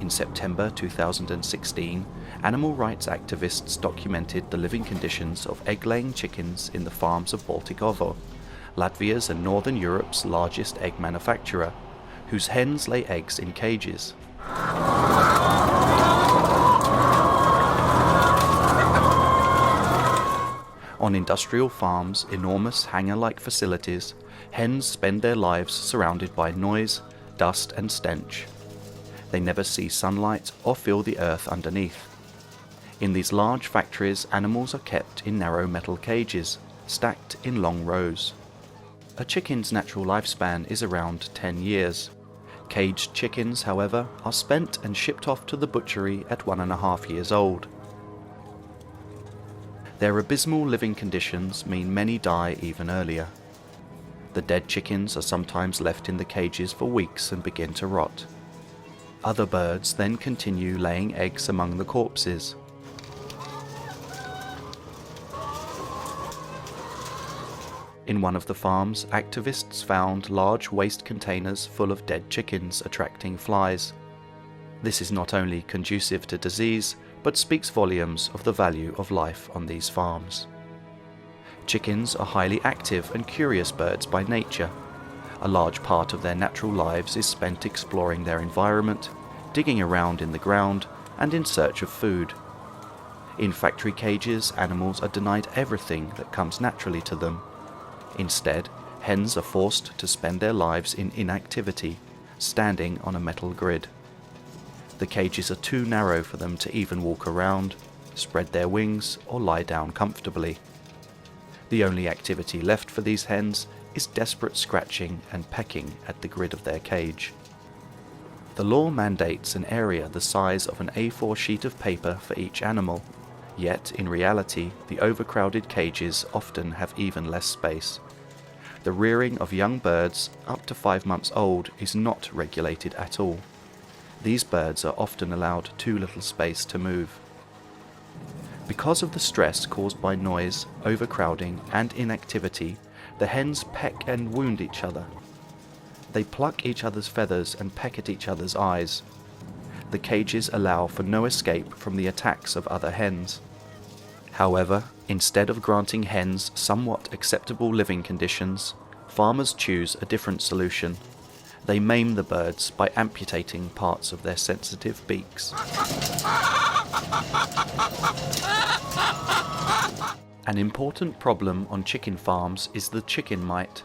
In September 2016, animal rights activists documented the living conditions of egg-laying chickens in the farms of Balticovo, Latvia's and Northern Europe's largest egg manufacturer, whose hens lay eggs in cages. On industrial farms, enormous hangar-like facilities, hens spend their lives surrounded by noise, dust and stench. They never see sunlight or feel the earth underneath. In these large factories, animals are kept in narrow metal cages, stacked in long rows. A chicken's natural lifespan is around 10 years. Caged chickens, however, are spent and shipped off to the butchery at 1.5 years old. Their abysmal living conditions mean many die even earlier. The dead chickens are sometimes left in the cages for weeks and begin to rot. Other birds then continue laying eggs among the corpses. In one of the farms, activists found large waste containers full of dead chickens attracting flies. This is not only conducive to disease, but speaks volumes of the value of life on these farms. Chickens are highly active and curious birds by nature. A large part of their natural lives is spent exploring their environment, digging around in the ground, and in search of food. In factory cages, animals are denied everything that comes naturally to them. Instead, hens are forced to spend their lives in inactivity, standing on a metal grid. The cages are too narrow for them to even walk around, spread their wings, or lie down comfortably. The only activity left for these hens is desperate scratching and pecking at the grid of their cage. The law mandates an area the size of an A4 sheet of paper for each animal, yet in reality the overcrowded cages often have even less space. The rearing of young birds up to 5 months old is not regulated at all. These birds are often allowed too little space to move. Because of the stress caused by noise, overcrowding and inactivity, the hens peck and wound each other. They pluck each other's feathers and peck at each other's eyes. The cages allow for no escape from the attacks of other hens. However, instead of granting hens somewhat acceptable living conditions, farmers choose a different solution. They maim the birds by amputating parts of their sensitive beaks. An important problem on chicken farms is the chicken mite,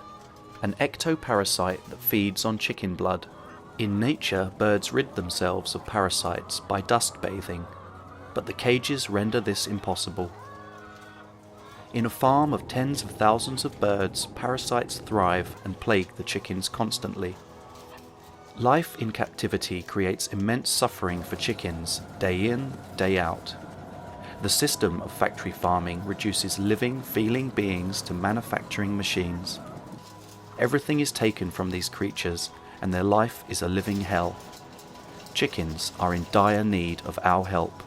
an ectoparasite that feeds on chicken blood. In nature, birds rid themselves of parasites by dust bathing, but the cages render this impossible. In a farm of tens of thousands of birds, parasites thrive and plague the chickens constantly. Life in captivity creates immense suffering for chickens, day in, day out. The system of factory farming reduces living, feeling beings to manufacturing machines. Everything is taken from these creatures, and their life is a living hell. Chickens are in dire need of our help.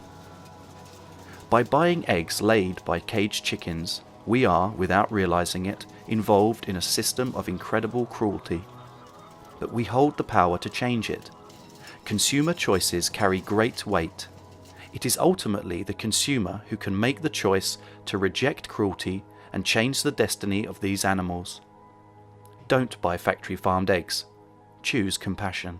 By buying eggs laid by caged chickens, we are, without realizing it, involved in a system of incredible cruelty. But we hold the power to change it. Consumer choices carry great weight. It is ultimately the consumer who can make the choice to reject cruelty and change the destiny of these animals. Don't buy factory farmed eggs. Choose compassion.